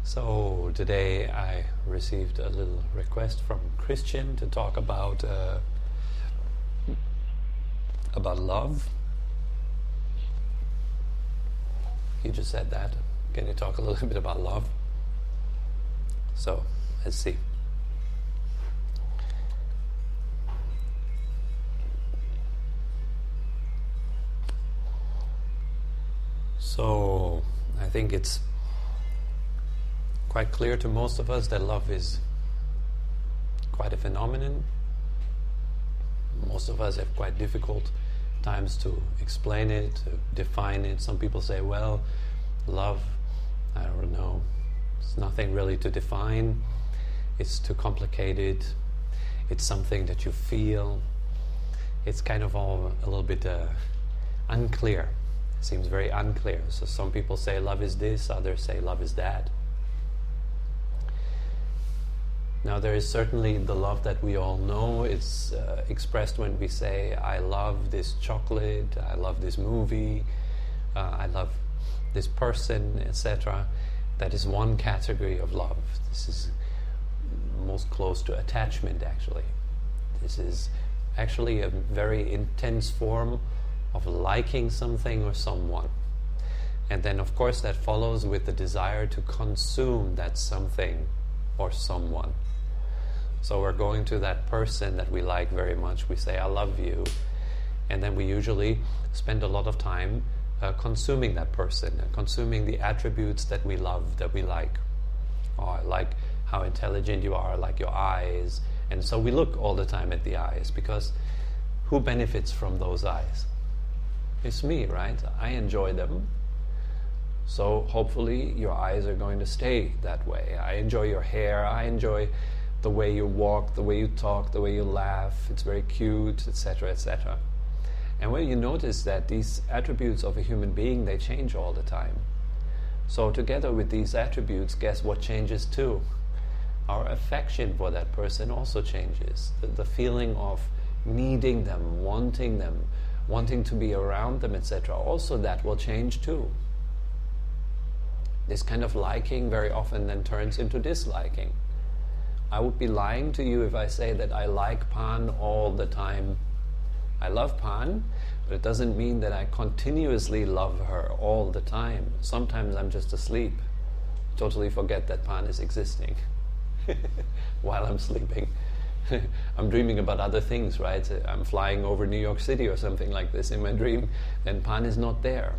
So today I received a little request from Christian to talk about love. He just said that. Can you talk a little bit about love? So let's see. So I think it's quite clear to most of us that love is quite a phenomenon. Most of us have quite difficult times to explain it, to define it. Some people say, well, love, I don't know, it's nothing really to define. It's too complicated. It's something that you feel. It's kind of all a little bit unclear. It seems very unclear. So some people say love is this, others say love is that. Now there is certainly the love that we all know. It's expressed when we say, I love this chocolate, I love this movie, I love this person, etc. That is one category of love. This is most close to attachment, actually. This is actually a very intense form of liking something or someone. And then of course that follows with the desire to consume that something or someone. So we're going to that person that we like very much, we say, I love you, and then we usually spend a lot of time consuming that person, consuming the attributes that we love, that we like. Oh, I like how intelligent you are, I like your eyes, and so we look all the time at the eyes, because who benefits from those eyes? It's me, right? I enjoy them. So hopefully your eyes are going to stay that way. I enjoy your hair, I enjoy the way you walk, the way you talk, the way you laugh, it's very cute, etc., etc. And when you notice that these attributes of a human being, they change all the time. So together with these attributes, guess what changes too? Our affection for that person also changes. The feeling of needing them, wanting to be around them, etc., also that will change too. This kind of liking very often then turns into disliking. I would be lying to you if I say that I like Pan all the time. I love Pan, but it doesn't mean that I continuously love her all the time. Sometimes I'm just asleep. Totally forget that Pan is existing while I'm sleeping. I'm dreaming about other things, right? I'm flying over New York City or something like this in my dream, and Pan is not there.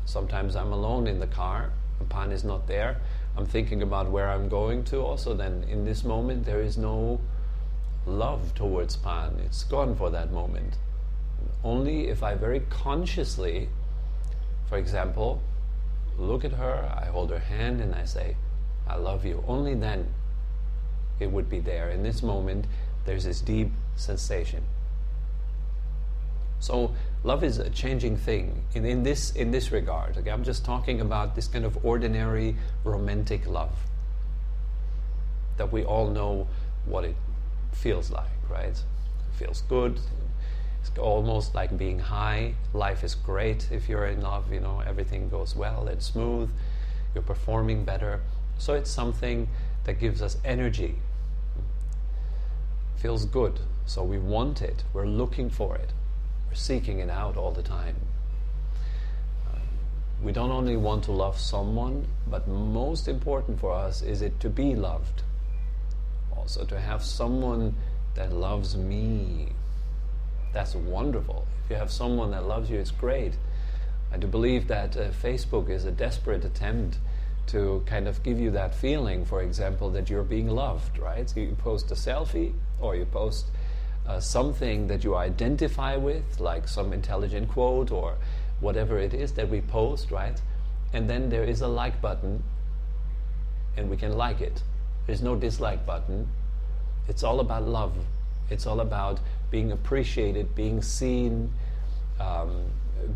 Sometimes I'm alone in the car, and Pan is not there. I'm thinking about where I'm going to also. Then in this moment there is no love towards Pan. It's gone for that moment. Only if I very consciously, for example, look at her, I hold her hand and I say, I love you. Only then it would be there. In this moment there's this deep sensation. So love is a changing thing in this regard. Okay, I'm just talking about this kind of ordinary romantic love that we all know what it feels like, right? It feels good. It's almost like being high. Life is great if you're in love. Everything goes well and smooth. You're performing better. So it's something that gives us energy. Feels good. So we want it. We're looking for it. We're seeking it out all the time. We don't only want to love someone, but most important for us is it to be loved. Also to have someone that loves me. That's wonderful. If you have someone that loves you, it's great. I do believe that Facebook is a desperate attempt to kind of give you that feeling, for example, that you're being loved, right? So you post a selfie or you post something that you identify with, like some intelligent quote or whatever it is that we post, right? And then there is a like button and we can like it. There's no dislike button. It's all about love. It's all about being appreciated, being seen,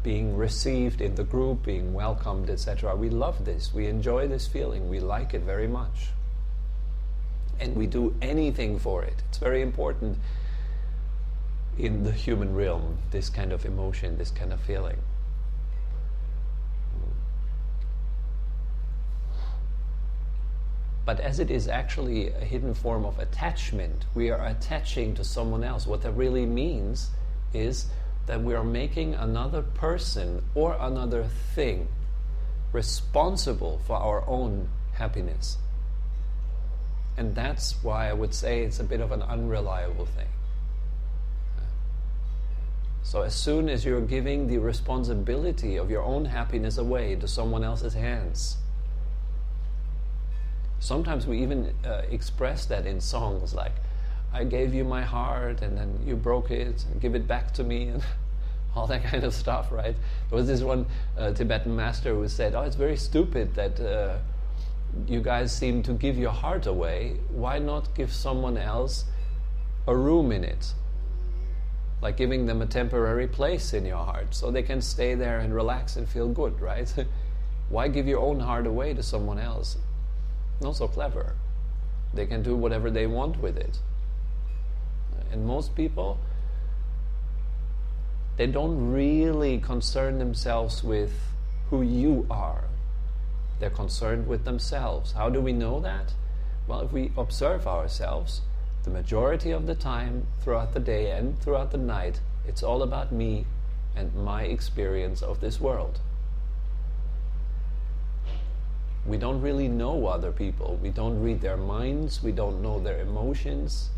being received in the group, being welcomed, etc. We love this. We enjoy this feeling. We like it very much. And we do anything for it. It's very important in the human realm, this kind of emotion, this kind of feeling. But as it is actually a hidden form of attachment, we are attaching to someone else. What that really means is that we are making another person or another thing responsible for our own happiness. And that's why I would say it's a bit of an unreliable thing. So as soon as you're giving the responsibility of your own happiness away to someone else's hands, sometimes we even express that in songs like, I gave you my heart and then you broke it, and give it back to me, and all that kind of stuff, right? There was this one Tibetan master who said, it's very stupid that you guys seem to give your heart away. Why not give someone else a room in it? Like giving them a temporary place in your heart so they can stay there and relax and feel good, right? Why give your own heart away to someone else? Not so clever. They can do whatever they want with it. And most people, they don't really concern themselves with who you are. They're concerned with themselves. How do we know that? Well, if we observe ourselves, the majority of the time, throughout the day and throughout the night, it's all about me and my experience of this world. We don't really know other people. We don't read their minds. We don't know their emotions.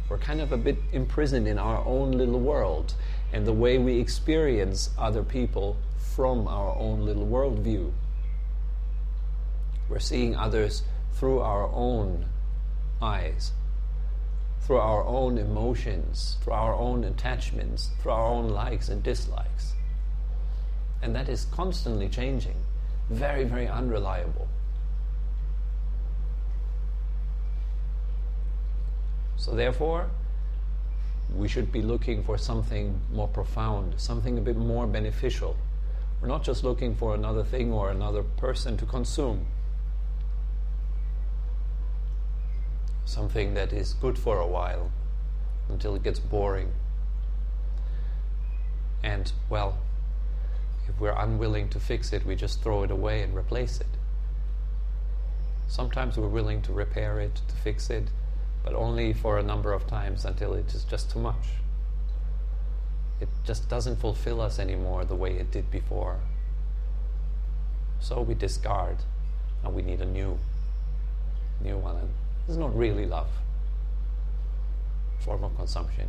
We're kind of a bit imprisoned in our own little world and the way we experience other people from our own little worldview. We're seeing others through our own eyes, through our own emotions, through our own attachments, through our own likes and dislikes. And that is constantly changing. Very, very unreliable. So therefore, we should be looking for something more profound, something a bit more beneficial. We're not just looking for another thing or another person to consume. Something that is good for a while, until it gets boring. And, well, if we're unwilling to fix it, we just throw it away and replace it. Sometimes we're willing to repair it, to fix it, but only for a number of times until it is just too much. It just doesn't fulfill us anymore the way it did before. So we discard, and we need a new one. And it's not really love. Form of consumption.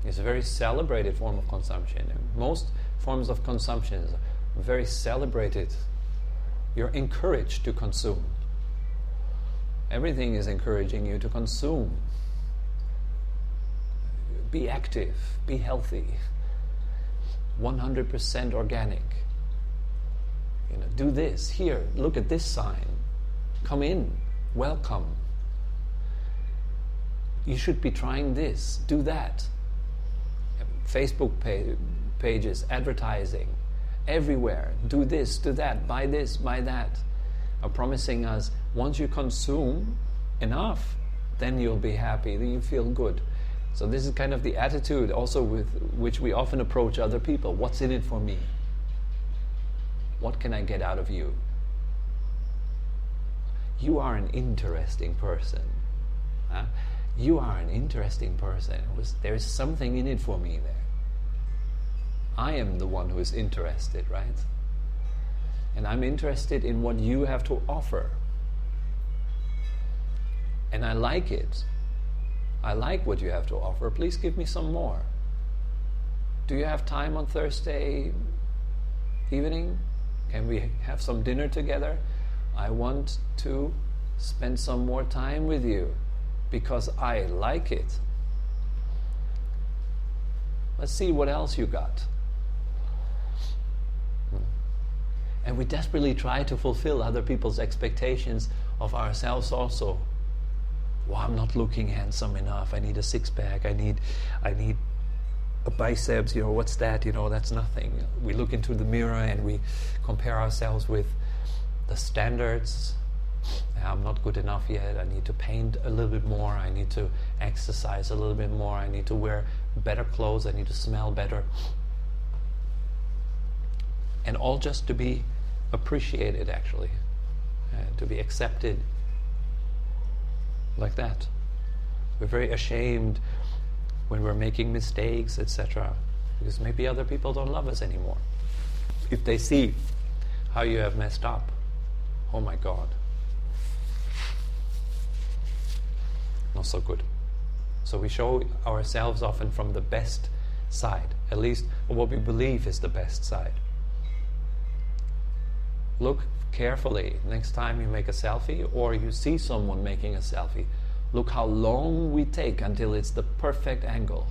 It's a very celebrated form of consumption. Most forms of consumption are very celebrated. You're encouraged to consume. Everything is encouraging you to consume. Be active, be healthy, 100% organic. Do this, here, look at this sign. Come in, welcome. You should be trying this, do that. Facebook pages, advertising, everywhere. Do this, do that, buy this, buy that. Are promising us, once you consume enough, then you'll be happy, then you feel good. So this is kind of the attitude also with which we often approach other people. What's in it for me? What can I get out of you? You are an interesting person. Huh? You are an interesting person. There is something in it for me there. I am the one who is interested, right? And I'm interested in what you have to offer. And I like it. I like what you have to offer. Please give me some more. Do you have time on Thursday evening? Can we have some dinner together? I want to spend some more time with you because I like it. Let's see what else you got. And we desperately try to fulfill other people's expectations of ourselves also. Well, I'm not looking handsome enough. I need a six-pack. I need a biceps. What's that? That's nothing. We look into the mirror and we compare ourselves with the standards. I'm not good enough yet. I need to paint a little bit more. I need to exercise a little bit more. I need to wear better clothes. I need to smell better. And all just to be appreciated, actually, to be accepted like that. We're very ashamed when we're making mistakes, etc., because maybe other people don't love us anymore. If they see how you have messed up, oh my God, not so good. So we show ourselves often from the best side, at least what we believe is the best side. Look carefully next time you make a selfie or you see someone making a selfie. Look how long we take until it's the perfect angle.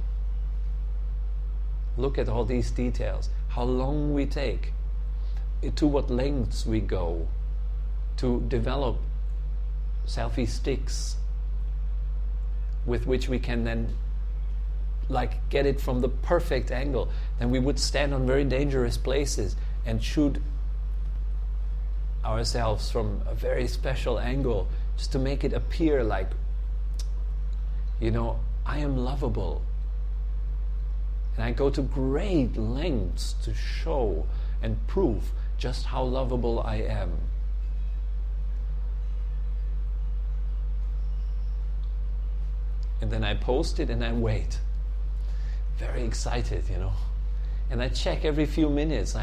Look at all these details. How long we take, to what lengths we go to develop selfie sticks with which we can then get it from the perfect angle. Then we would stand on very dangerous places and shoot ourselves from a very special angle just to make it appear like, I am lovable. And I go to great lengths to show and prove just how lovable I am. And then I post it and I wait. Very excited, And I check every few minutes.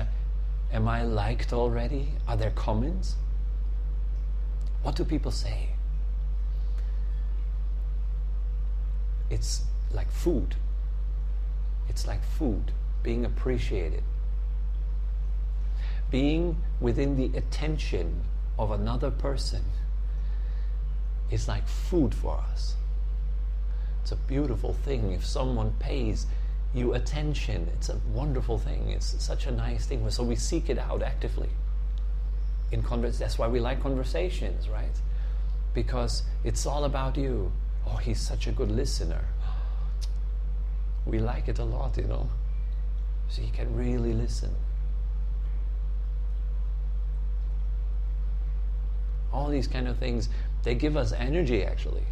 Am I liked already? Are there comments? What do people say? It's like food. It's like food, being appreciated. Being within the attention of another person is like food for us. It's a beautiful thing. If someone pays you attention, it's a wonderful thing. It's such a nice thing. So we seek it out actively. That's why we like conversations, right? Because it's all about you. Oh, he's such a good listener. We like it a lot, So you can really listen. All these kind of things, they give us energy, actually.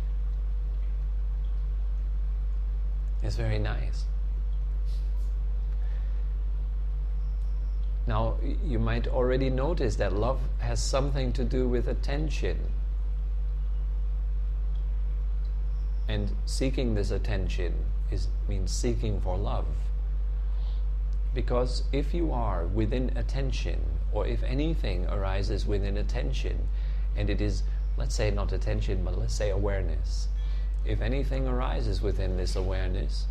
It's very nice. Now, you might already notice that love has something to do with attention. And seeking this attention means seeking for love. Because if you are within attention, or if anything arises within attention, and it is, let's say not attention, but let's say awareness. If anything arises within this awareness,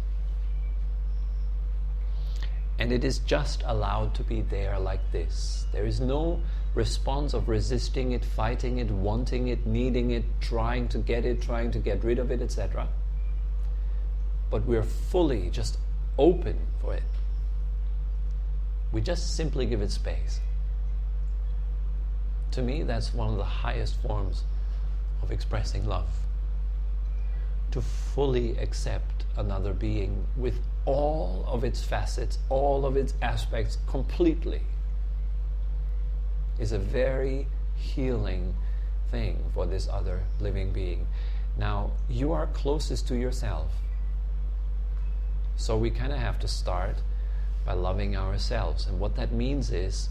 and it is just allowed to be there like this, there is no response of resisting it, fighting it, wanting it, needing it, trying to get rid of it, etc. But we're fully just open for it. We just simply give it space. To me, that's one of the highest forms of expressing love. To fully accept another being with all of its facets, all of its aspects completely, is a very healing thing for this other living being. Now, you are closest to yourself. So we kind of have to start by loving ourselves. And what that means is,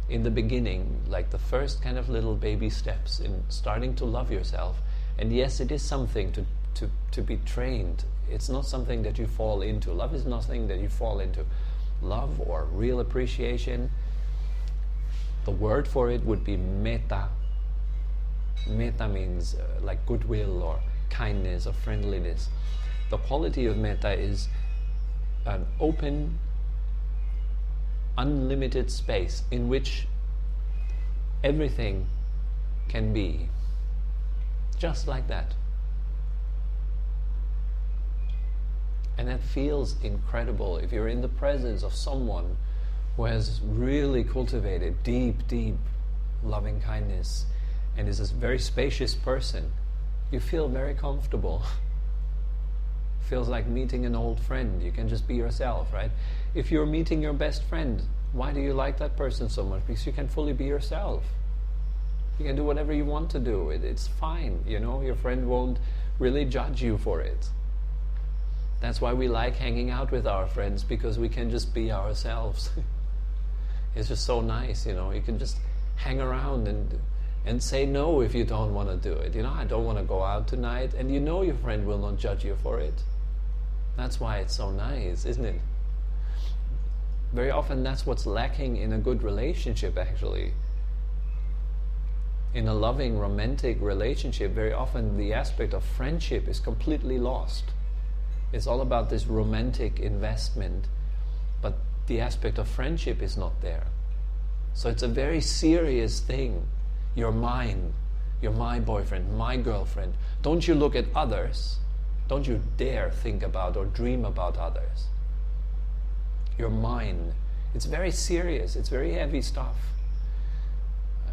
in the beginning, like the first kind of little baby steps in starting to love yourself, and yes, it is something to be trained. It's not something that you fall into. Love is nothing that you fall into. Love or real appreciation, the word for it would be metta. Metta means like goodwill or kindness or friendliness. The quality of metta is an open, unlimited space in which everything can be. Just like that. And that feels incredible if you're in the presence of someone who has really cultivated deep, deep loving kindness and is a very spacious person. You feel very comfortable. Feels like meeting an old friend. You can just be yourself, right? If you're meeting your best friend, why do you like that person so much? Because you can fully be yourself. You can do whatever you want to do. It's fine, Your friend won't really judge you for it. That's why we like hanging out with our friends, because we can just be ourselves. It's just so nice, you can just hang around and say no if you don't want to do it. I don't want to go out tonight, and your friend will not judge you for it. That's why it's so nice, isn't it? Very often that's what's lacking in a good relationship, actually. In a loving, romantic relationship, very often the aspect of friendship is completely lost. It's all about this romantic investment, but the aspect of friendship is not there. So it's a very serious thing. You're mine. You're my boyfriend, my girlfriend. Don't you look at others. Don't you dare think about or dream about others. You're mine. It's very serious. It's very heavy stuff.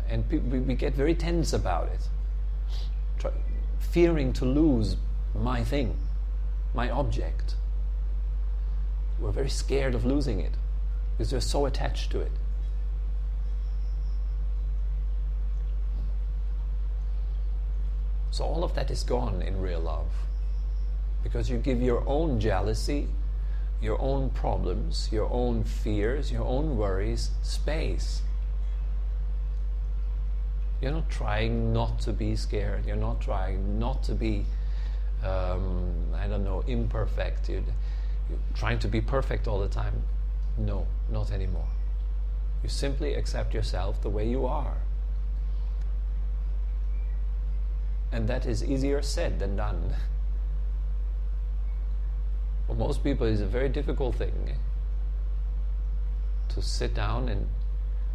And we get very tense about it. Fearing to lose my thing, my object. We're very scared of losing it because we're so attached to it. So all of that is gone in real love, because you give your own jealousy, your own problems, your own fears, your own worries space. You're not trying not to be scared. You're not trying not to be, imperfect. You're trying to be perfect all the time. No, not anymore. You simply accept yourself the way you are. And that is easier said than done. For most people, it's a very difficult thing to sit down and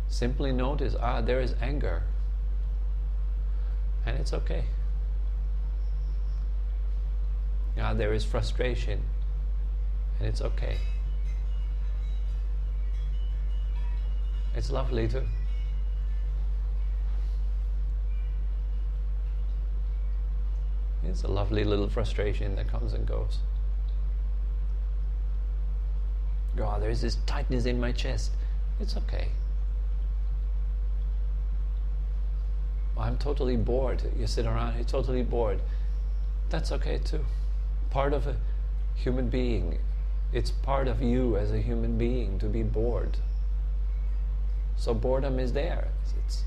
simply notice, there is anger. And it's okay. There is frustration. And it's okay. It's lovely too. It's a lovely little frustration that comes and goes. There's this tightness in my chest. It's okay. I'm totally bored. You sit around, you're totally bored. That's okay too. Part of a human being. It's part of you as a human being to be bored. So boredom is there. It's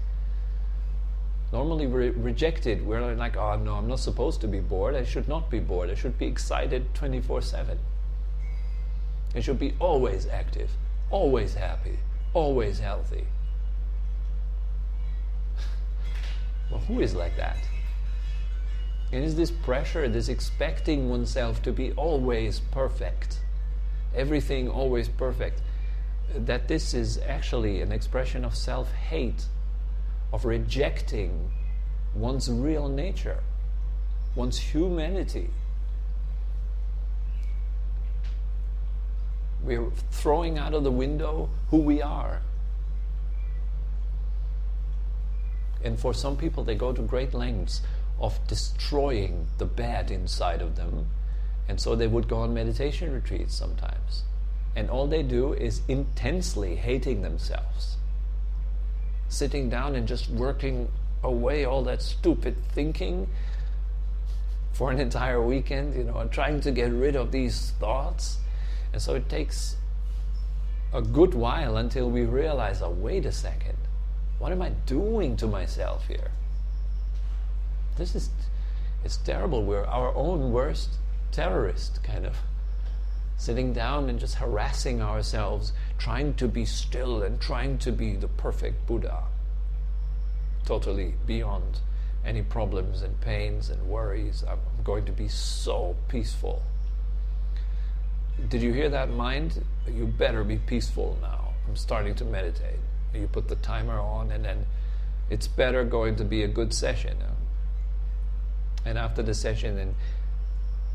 normally rejected. We're like, no, I'm not supposed to be bored. I should not be bored. I should be excited 24/7. I should be always active, always happy, always healthy. Well, who is like that? And is this pressure, this expecting oneself to be always perfect, everything always perfect, that this is actually an expression of self-hate, of rejecting one's real nature, one's humanity. We're throwing out of the window who we are. And for some people, they go to great lengths of destroying the bad inside of them. And so they would go on meditation retreats sometimes. And all they do is intensely hating themselves. Sitting down and just working away all that stupid thinking for an entire weekend, and trying to get rid of these thoughts. And so it takes a good while until we realize, wait a second. What am I doing to myself here? It's terrible. We're our own worst terrorist, kind of. Sitting down and just harassing ourselves, trying to be still and trying to be the perfect Buddha. Totally beyond any problems and pains and worries. I'm going to be so peaceful. Did you hear that, mind? You better be peaceful now. I'm starting to meditate. You put the timer on, and then it's better going to be a good session. And after the session, then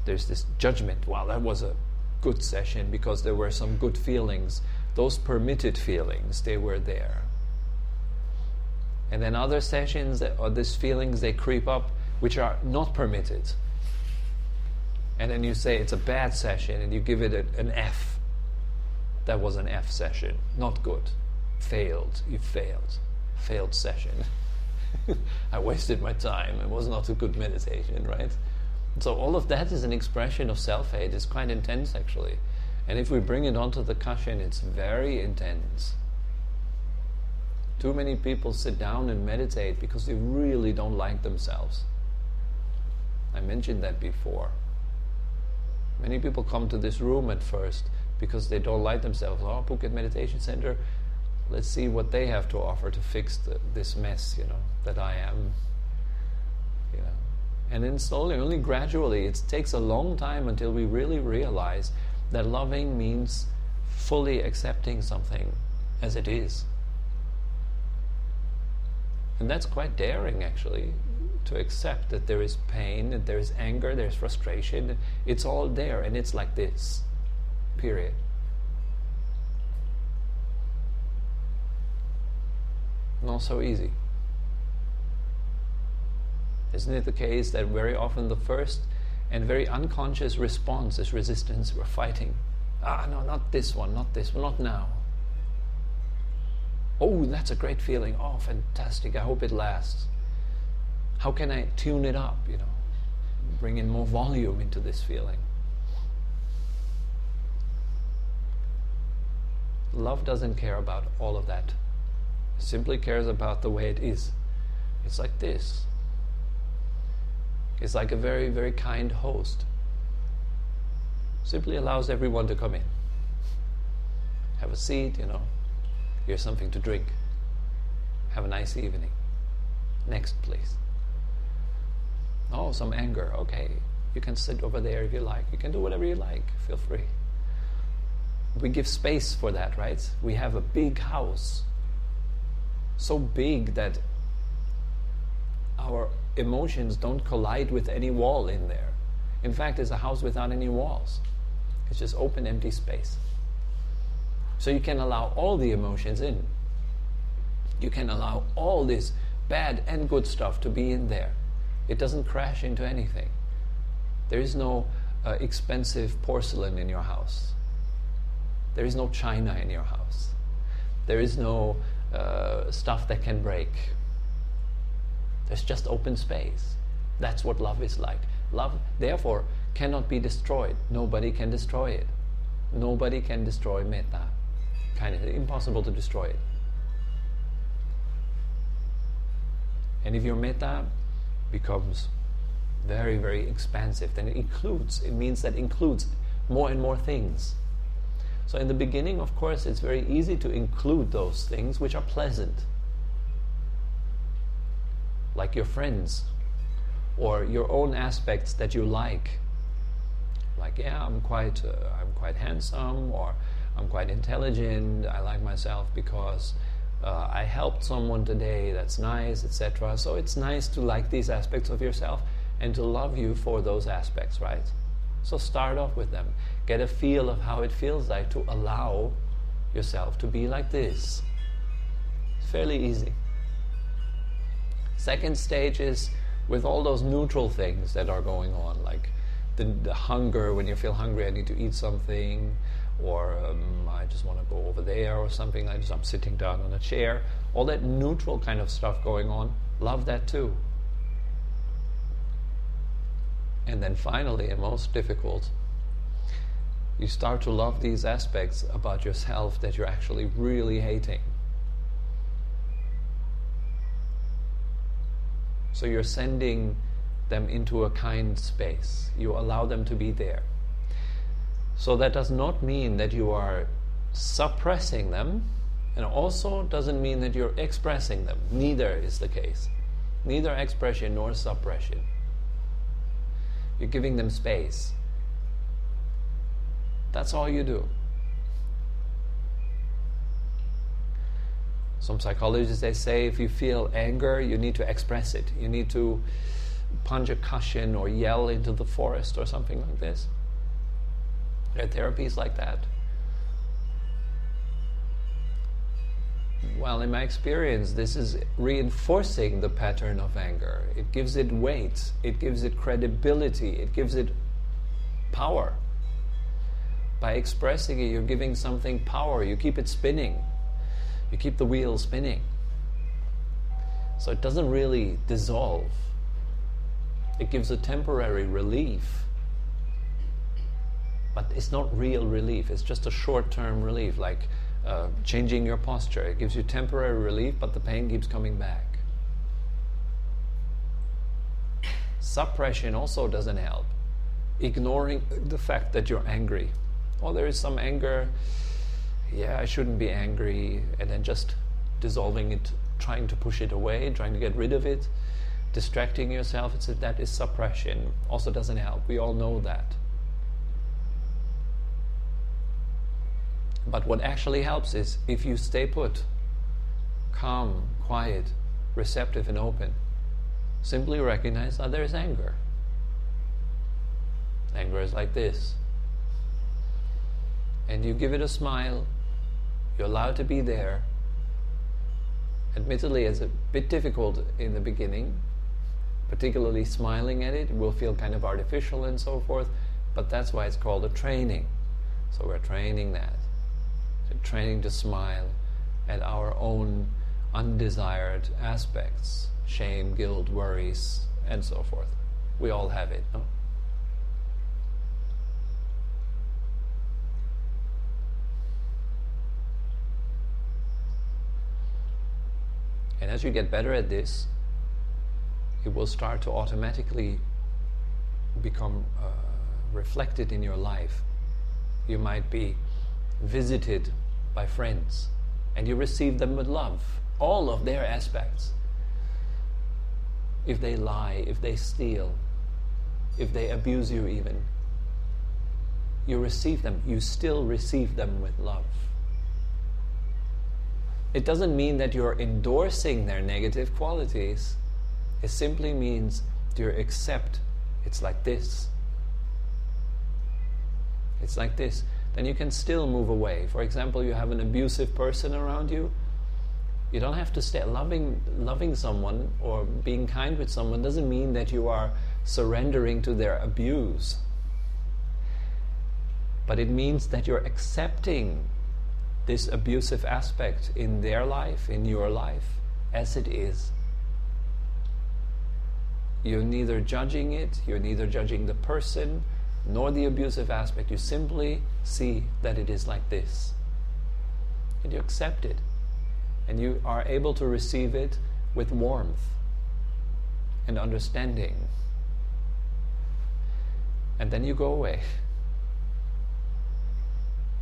there's this judgment. Wow, that was a good session because there were some good feelings. Those permitted feelings, they were there. And then other sessions, or these feelings, they creep up, which are not permitted. And then you say it's a bad session, and you give it an F. That was an F session. Not good. Failed. You failed. Failed session. I wasted my time. It was not a good meditation, right? So all of that is an expression of self-hate. It's quite intense, actually. And if we bring it onto the kashin, it's very intense. Too many people sit down and meditate because they really don't like themselves. I mentioned that before. Many people come to this room at first because they don't like themselves. Oh, Phuket Meditation Center, let's see what they have to offer to fix this mess, that I am. And then slowly, only gradually, it takes a long time until we really realize that loving means fully accepting something as it is. And that's quite daring, actually, to accept that there is pain, that there is anger, there's frustration. It's all there, and it's like this. Period. Not so easy. Isn't it the case that very often the first and very unconscious response is resistance? We're fighting. No, not this one, not now. Oh, that's a great feeling. Oh, fantastic. I hope it lasts. How can I tune it up, bring in more volume into this feeling? Love doesn't care about all of that. It simply cares about the way it is. It's like this. It's like a very, very kind host. Simply allows everyone to come in. Have a seat, Here's something to drink. Have a nice evening. Next, please. Oh, some anger. Okay. You can sit over there if you like. You can do whatever you like. Feel free. We give space for that, right? We have a big house. So big that our emotions don't collide with any wall in there. In fact, it's a house without any walls. It's just open, empty space. So you can allow all the emotions in. You can allow all this bad and good stuff to be in there. It doesn't crash into anything. There is no expensive porcelain in your house. There is no china in your house. There is no stuff that can break. There's just open space. That's what love is like. Love, therefore, cannot be destroyed. Nobody can destroy it. Nobody can destroy metta. Kind of impossible to destroy it. And if your metta becomes very, very expansive, then it means that includes more and more things. So in the beginning, of course, it's very easy to include those things which are pleasant. Like your friends, or your own aspects that you like. Like, I'm quite handsome, or I'm quite intelligent. I like myself because I helped someone today. That's nice, etc. So it's nice to like these aspects of yourself and to love you for those aspects, right? So start off with them. Get a feel of how it feels like to allow yourself to be like this. It's fairly easy. Second stage is with all those neutral things that are going on, like the hunger. When you feel hungry, I need to eat something, or I just want to go over there, or something like this. I'm sitting down on a chair. All that neutral kind of stuff going on, love that too. And then finally, and most difficult, you start to love these aspects about yourself that you're actually really hating. So you're sending them into a kind space. You allow them to be there. So that does not mean that you are suppressing them, and also doesn't mean that you're expressing them. Neither is the case. Neither expression nor suppression. You're giving them space. That's all you do. Some psychologists, they say if you feel anger, you need to express it. You need to punch a cushion or yell into the forest or something like this. There are therapies like that. Well, in my experience, this is reinforcing the pattern of anger. It gives it weight, it gives it credibility, it gives it power. By expressing it, you're giving something power. You keep it spinning. You keep the wheel spinning. So it doesn't really dissolve. It gives a temporary relief. But it's not real relief. It's just a short-term relief. Like changing your posture. It gives you temporary relief, but the pain keeps coming back. Suppression also doesn't help. Ignoring the fact that you're angry. Oh, there is some anger. Yeah, I shouldn't be angry. And then just dissolving it, trying to push it away, trying to get rid of it, distracting yourself. That is suppression. Also doesn't help. We all know that. But what actually helps is if you stay put, calm, quiet, receptive and open. Simply recognize that there is anger. Anger is like this. And you give it a smile. You allow it to be there. Admittedly, it's a bit difficult in the beginning. Particularly smiling at it will feel kind of artificial and so forth. But that's why it's called a training. So we're training that. So training to smile at our own undesired aspects. Shame, guilt, worries, and so forth. We all have it, no? And as you get better at this, it will start to automatically become reflected in your life. You might be visited by friends, and you receive them with love, all of their aspects. If they lie, if they steal, if they abuse you even, you receive them, you still receive them with love. It doesn't mean that you're endorsing their negative qualities. It simply means you accept it's like this. It's like this. Then you can still move away. For example, you have an abusive person around you. You don't have to stay loving someone or being kind with someone doesn't mean that you are surrendering to their abuse. But it means that you're accepting this abusive aspect in their life, in your life, as it is. You're neither judging it, you're neither judging the person, nor the abusive aspect. You simply see that it is like this. And you accept it. And you are able to receive it with warmth and understanding. And then you go away.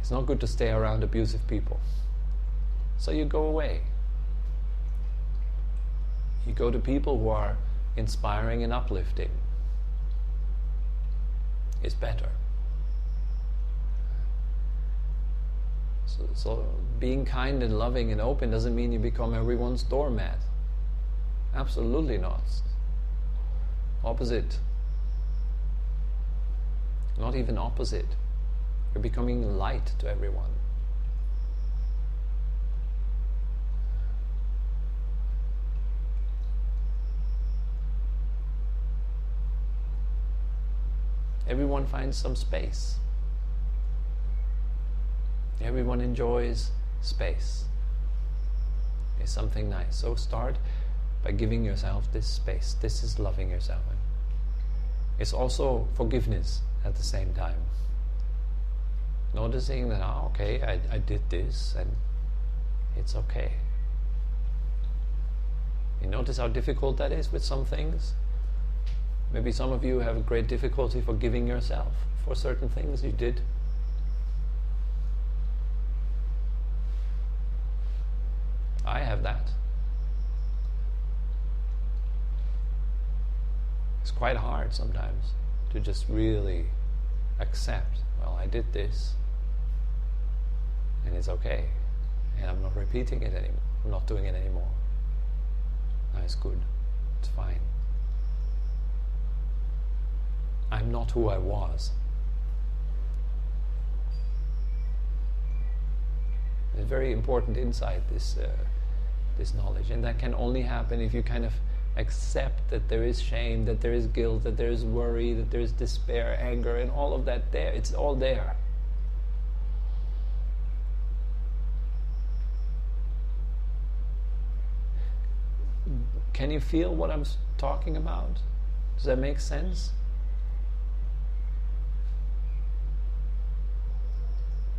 It's not good to stay around abusive people. So you go away. You go to people who are inspiring and uplifting. It's better. So being kind and loving and open doesn't mean you become everyone's doormat. Absolutely not. Opposite. Not even opposite. You're becoming light to everyone. Everyone finds some space. Everyone enjoys space. It's something nice. So start by giving yourself this space. This is loving yourself. It's also forgiveness at the same time. Noticing that, okay, I did this and it's okay. You notice how difficult that is with some things? Maybe some of you have a great difficulty forgiving yourself for certain things you did. I have that. It's quite hard sometimes to just really accept, well, I did this and it's okay and I'm not repeating it anymore. I'm not doing it anymore. No, it's good. It's fine. I'm not who I was. It's very important insight, this knowledge, and that can only happen if you kind of accept that there is shame, that there is guilt, that there is worry, that there is despair, anger, and all of that there. It's all there. Can you feel what I'm talking about? Does that make sense?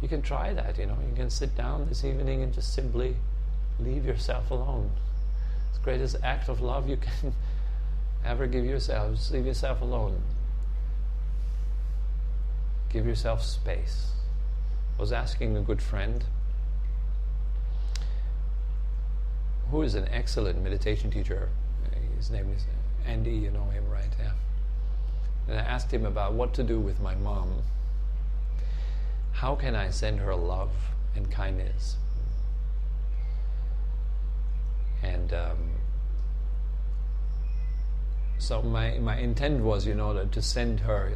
You can try that, you can sit down this evening and just simply leave yourself alone. It's the greatest act of love you can ever give yourself. Just leave yourself alone. Give yourself space. I was asking a good friend who is an excellent meditation teacher. His name is Andy, you know him, right? Yeah. And I asked him about what to do with my mom. How can I send her love and kindness? And so my intent was, to send her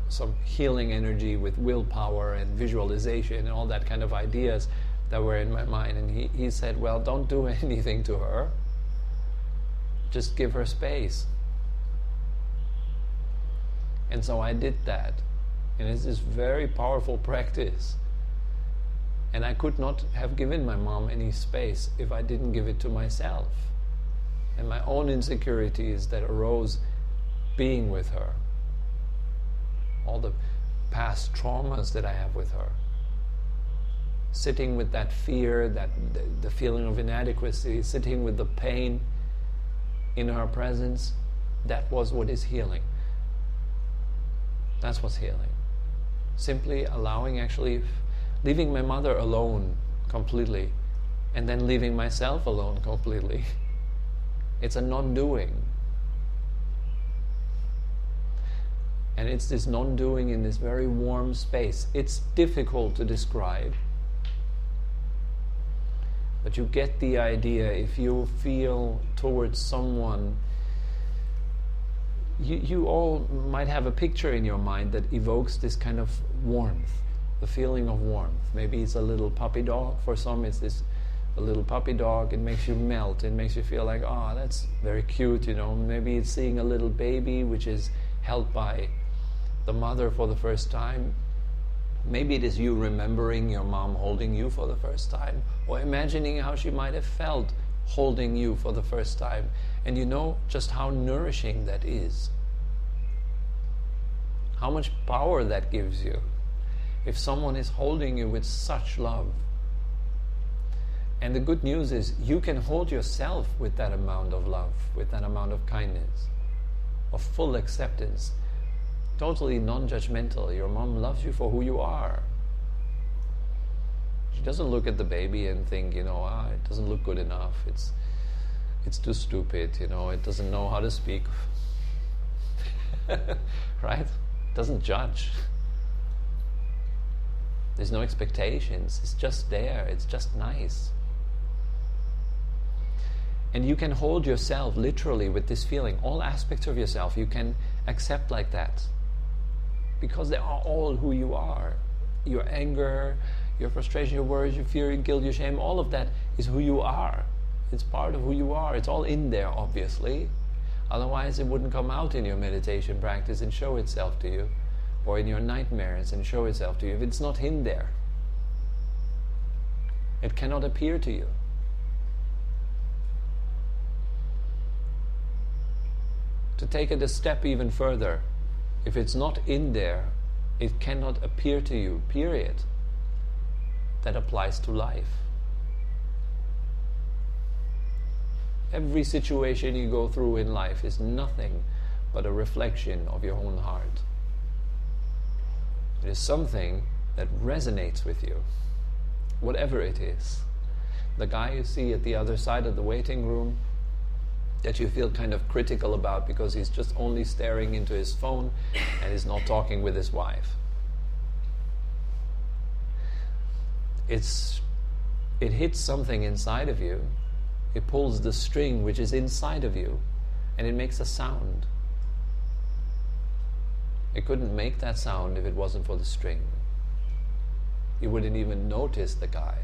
some healing energy with willpower and visualization and all that kind of ideas that were in my mind. And he said, well, don't do anything to her. Just give her space. And so I did that. And it's this very powerful practice. And I could not have given my mom any space if I didn't give it to myself. And my own insecurities that arose being with her. All the past traumas that I have with her. Sitting with that fear, the feeling of inadequacy, sitting with the pain in her presence, that was what is healing. That's what's healing. Simply leaving my mother alone completely, and then leaving myself alone completely. It's a non-doing. And it's this non-doing in this very warm space. It's difficult to describe. But you get the idea. If you feel towards someone, you all might have a picture in your mind that evokes this kind of warmth, the feeling of warmth. Maybe it's a little puppy dog. For some it's a little puppy dog. It makes you melt. It makes you feel like, that's very cute, Maybe it's seeing a little baby which is held by the mother for the first time. Maybe it is you remembering your mom holding you for the first time, or imagining how she might have felt holding you for the first time. And you know just how nourishing that is. How much power that gives you if someone is holding you with such love. And the good news is you can hold yourself with that amount of love, with that amount of kindness, of full acceptance, totally non-judgmental. Your mom loves you for who you are. She doesn't look at the baby and think, it doesn't look good enough. It's too stupid, it doesn't know how to speak. Right? Doesn't judge. There's no expectations. It's just there. It's just nice. And you can hold yourself literally with this feeling. All aspects of yourself you can accept like that. Because they are all who you are. Your anger, your frustration, your worries, your fear, your guilt, your shame, all of that is who you are. It's part of who you are. It's all in there, obviously. Otherwise it wouldn't come out in your meditation practice and show itself to you. Or in your nightmares and show itself to you. If it's not in there, it cannot appear to you. To take it a step even further, if it's not in there, it cannot appear to you, period. That applies to life. Every situation you go through in life is nothing but a reflection of your own heart. It is something that resonates with you, whatever it is. The guy you see at the other side of the waiting room that you feel kind of critical about because he's just only staring into his phone and is not talking with his wife. It hits something inside of you. It pulls the string which is inside of you, and it makes a sound. It couldn't make that sound if it wasn't for the string. You wouldn't even notice the guy.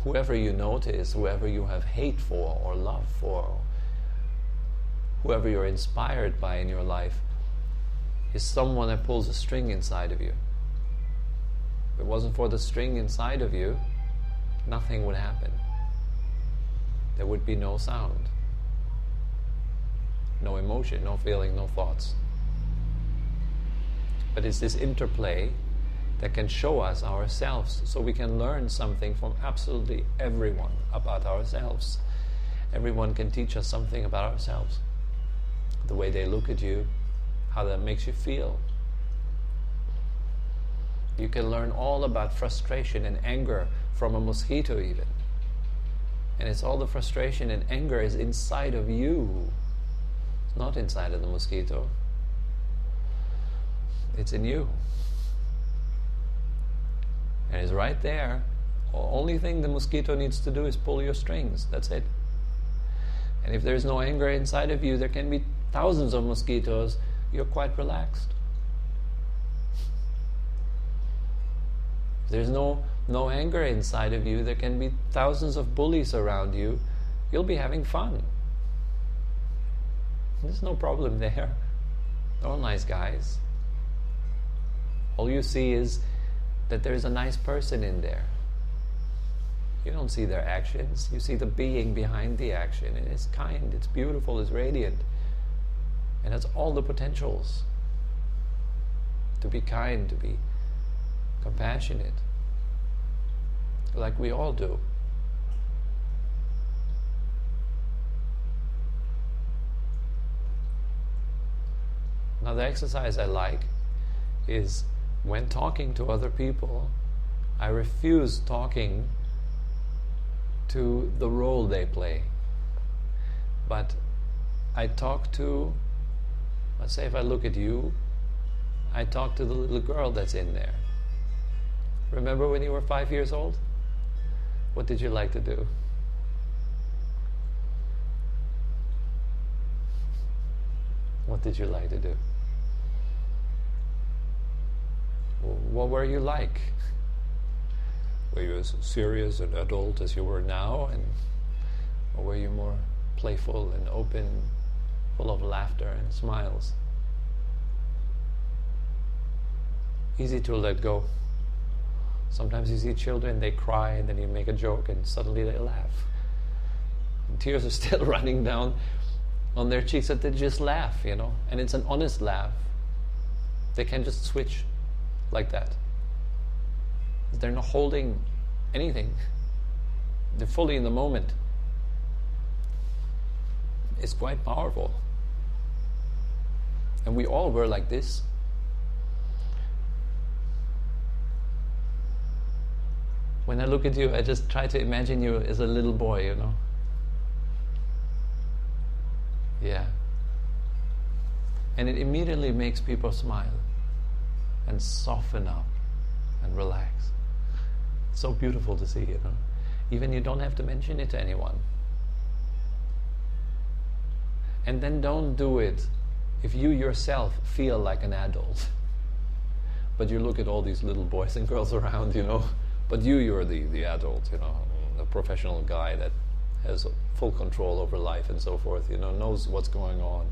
Whoever you notice, whoever you have hate for or love for, whoever you're inspired by in your life, is someone that pulls a string inside of you. If it wasn't for the string inside of you, nothing would happen. There would be no sound, no emotion, no feeling, no thoughts. But it's this interplay that can show us ourselves, so we can learn something from absolutely everyone about ourselves. Everyone can teach us something about ourselves. The way they look at you, how that makes you feel. You can learn all about frustration and anger from a mosquito even. And it's all the frustration and anger is inside of you. It's not inside of the mosquito. It's in you. And it's right there. The only thing the mosquito needs to do is pull your strings. That's it. And if there's no anger inside of you, there can be thousands of mosquitoes. You're quite relaxed. If there's no anger inside of you, there can be thousands of bullies around you. You'll be having fun. There's no problem there. They're all nice guys. All you see is that there's a nice person in there. You don't see their actions. You see the being behind the action. And it's kind, it's beautiful, it's radiant. And has all the potentials to be kind, to be compassionate, like we all do. Now, the exercise I like is when talking to other people, I refuse talking to the role they play. But I talk to, let's say if I look at you, I talk to the little girl that's in there. Remember when you were 5 years old? What did you like to do? What did you like to do? What were you like? Were you as serious and adult as you were now? Or were you more playful and open, full of laughter and smiles? Easy to let go. Sometimes you see children, they cry and then you make a joke and suddenly they laugh. And tears are still running down on their cheeks, but they just laugh, you know. And it's an honest laugh. They can just switch like that. They're not holding anything. They're fully in the moment. It's quite powerful. And we all were like this. When I look at you, I just try to imagine you as a little boy, you know. Yeah. And it immediately makes people smile and soften up and relax. It's so beautiful to see, you know. Even you don't have to mention it to anyone. And then don't do it if you yourself feel like an adult. But you look at all these little boys and girls around, you know. But you're the adult, you know, the professional guy that has full control over life and so forth, you know, knows what's going on.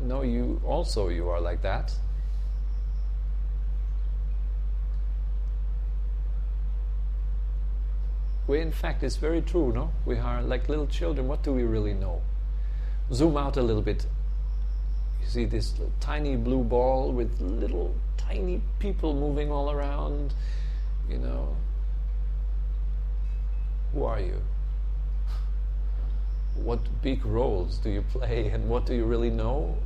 No, you are like that. In fact, it's very true, no? We are like little children. What do we really know? Zoom out a little bit. You see this tiny blue ball with little tiny people moving all around, you know. Who are you? What big roles do you play, and what do you really know?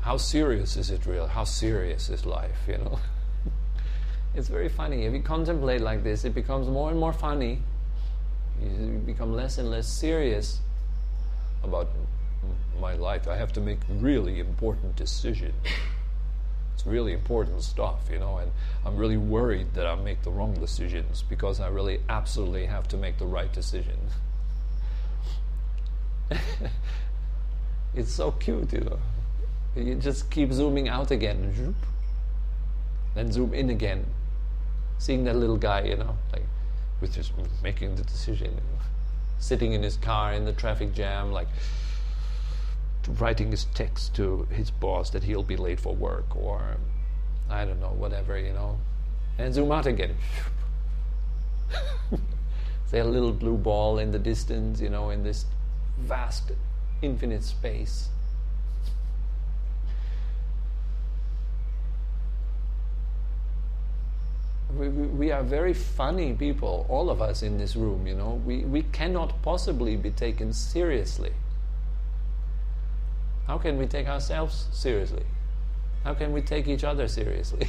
How serious is it real? How serious is life, you know? It's very funny. If you contemplate like this, it becomes more and more funny. You become less and less serious about my life. I have to make really important decisions. It's really important stuff, you know, and I'm really worried that I'll make the wrong decisions because I really absolutely have to make the right decision. It's so cute, you know. You just keep zooming out again, then zoom in again, seeing that little guy, you know, like with just making the decision, you know, sitting in his car in the traffic jam, like writing his text to his boss that he'll be late for work, or I don't know, whatever, you know, and zoom out again. Say a little blue ball in the distance, you know, in this vast, infinite space. we are very funny people, all of us in this room, we cannot possibly be taken seriously. How can we take ourselves seriously? How can we take each other seriously?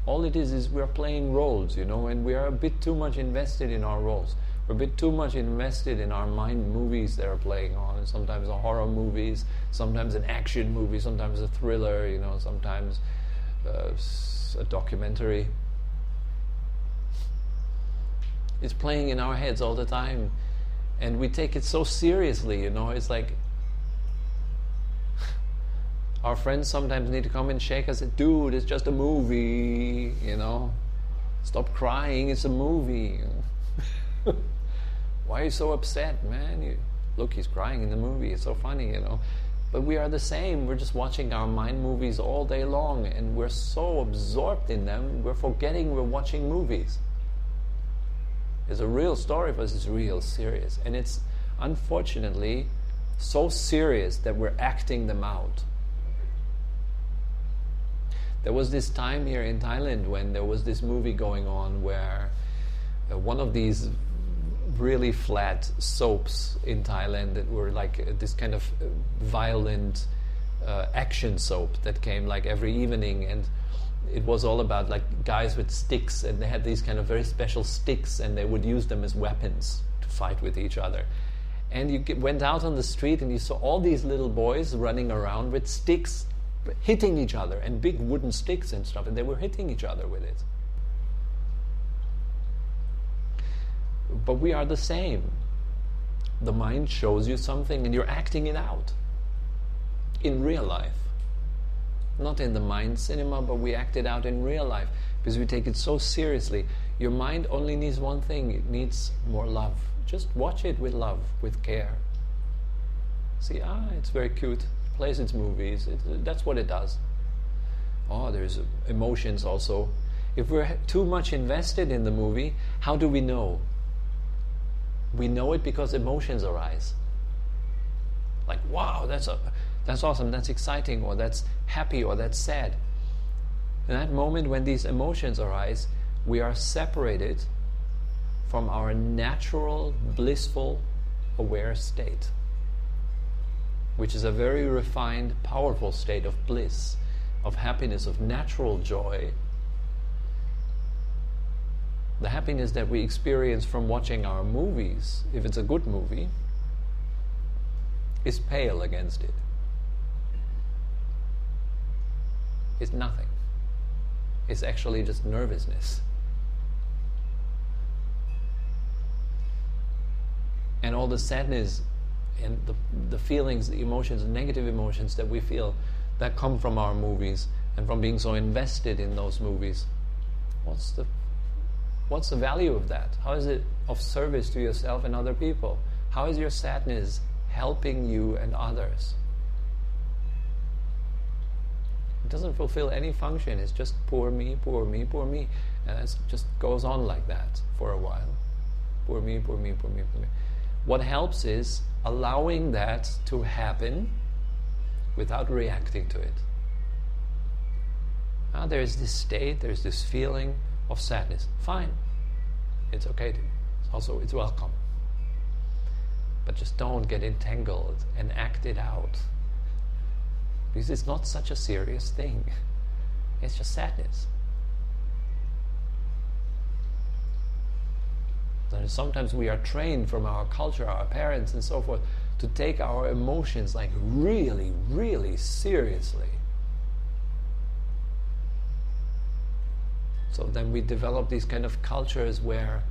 All it is we're playing roles, and we are a bit too much invested in our roles. We're a bit too much invested in our mind movies that are playing on, and sometimes horror movies, sometimes an action movie, sometimes a thriller, sometimes a documentary. It's playing in our heads all the time, and we take it so seriously, it's like our friends sometimes need to come and shake us. Dude, it's just a movie, Stop crying, it's a movie. Why are you so upset, man? Look, he's crying in the movie, it's so funny, But we are the same. We're just watching our mind movies all day long, and we're so absorbed in them, we're forgetting we're watching movies. It's a real story for us, it's real serious. And it's unfortunately so serious that we're acting them out. There was this time here in Thailand when there was this movie going on where one of these really flat soaps in Thailand that were like this kind of violent action soap that came like every evening, and it was all about like guys with sticks, and they had these kind of very special sticks, and they would use them as weapons to fight with each other. And you went out on the street and you saw all these little boys running around with sticks, hitting each other, and big wooden sticks and stuff, and they were hitting each other with it. But we are the same. The mind shows you something and you're acting it out in real life. Not in the mind cinema, but we act it out in real life because we take it so seriously. Your mind only needs one thing. It needs more love. Just watch it with love, with care. See, it's very cute. It plays its movies. That's what it does. There's emotions also. If we're too much invested in the movie, how do we know? We know it because emotions arise. Like, wow, that's awesome, that's exciting, or that's happy, or that's sad. In that moment when these emotions arise, we are separated from our natural, blissful, aware state, which is a very refined, powerful state of bliss, of happiness, of natural joy. The happiness that we experience from watching our movies, if it's a good movie, is pale against it. It's nothing. It's actually just nervousness. And all the sadness and the feelings, the emotions, the negative emotions that we feel that come from our movies and from being so invested in those movies, what's the value of that? How is it of service to yourself and other people? How is your sadness helping you and others? It doesn't fulfill any function. It's just poor me, poor me, poor me. And it just goes on like that for a while. Poor me, poor me, poor me, poor me. What helps is allowing that to happen without reacting to it. There's this state, there's this feeling of sadness. Fine. It's okay. It's welcome. But just don't get entangled and act it out. Because it's not such a serious thing. It's just sadness. And sometimes we are trained from our culture, our parents and so forth, to take our emotions like really, really seriously. So then we develop these kind of cultures where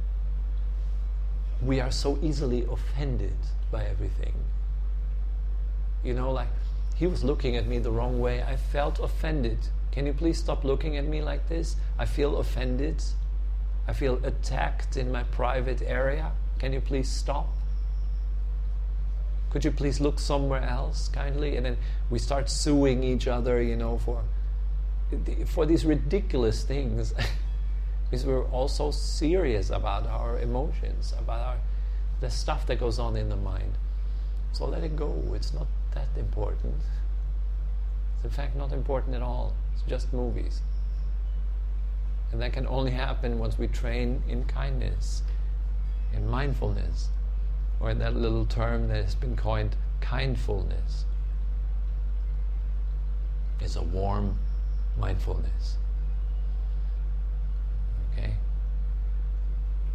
we are so easily offended by everything. Like, he was looking at me the wrong way. I felt offended. Can you please stop looking at me like this? I feel offended. I feel attacked in my private area. Can you please stop? Could you please look somewhere else, kindly? And then we start suing each other, for these ridiculous things. Because we're all so serious about our emotions, about the stuff that goes on in the mind. So let it go. It's not that important. It's in fact not important at all. It's just movies. And that can only happen once we train in kindness, in mindfulness, or in that little term that has been coined, kindfulness. It's a warm mindfulness. Okay?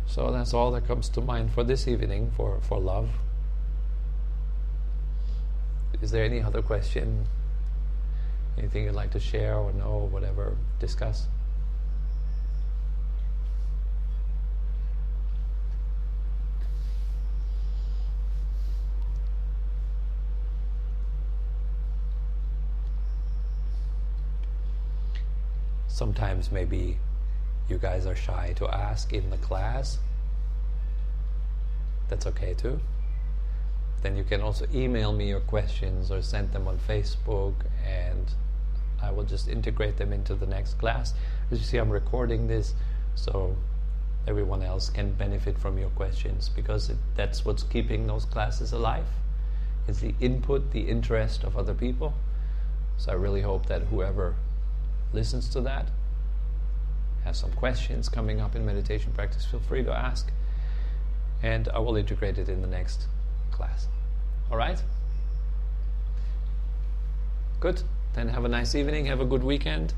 So that's all that comes to mind for this evening, for love. Is there any other question? Anything you'd like to share or know, or whatever, discuss? Sometimes maybe you guys are shy to ask in the class. That's okay too. Then you can also email me your questions or send them on Facebook, and I will just integrate them into the next class. As you see, I'm recording this so everyone else can benefit from your questions, because that's what's keeping those classes alive. It's the input, the interest of other people. So I really hope that whoever listens to that has some questions coming up in meditation practice, feel free to ask, and I will integrate it in the next class. All right? Good. Then have a nice evening, have a good weekend.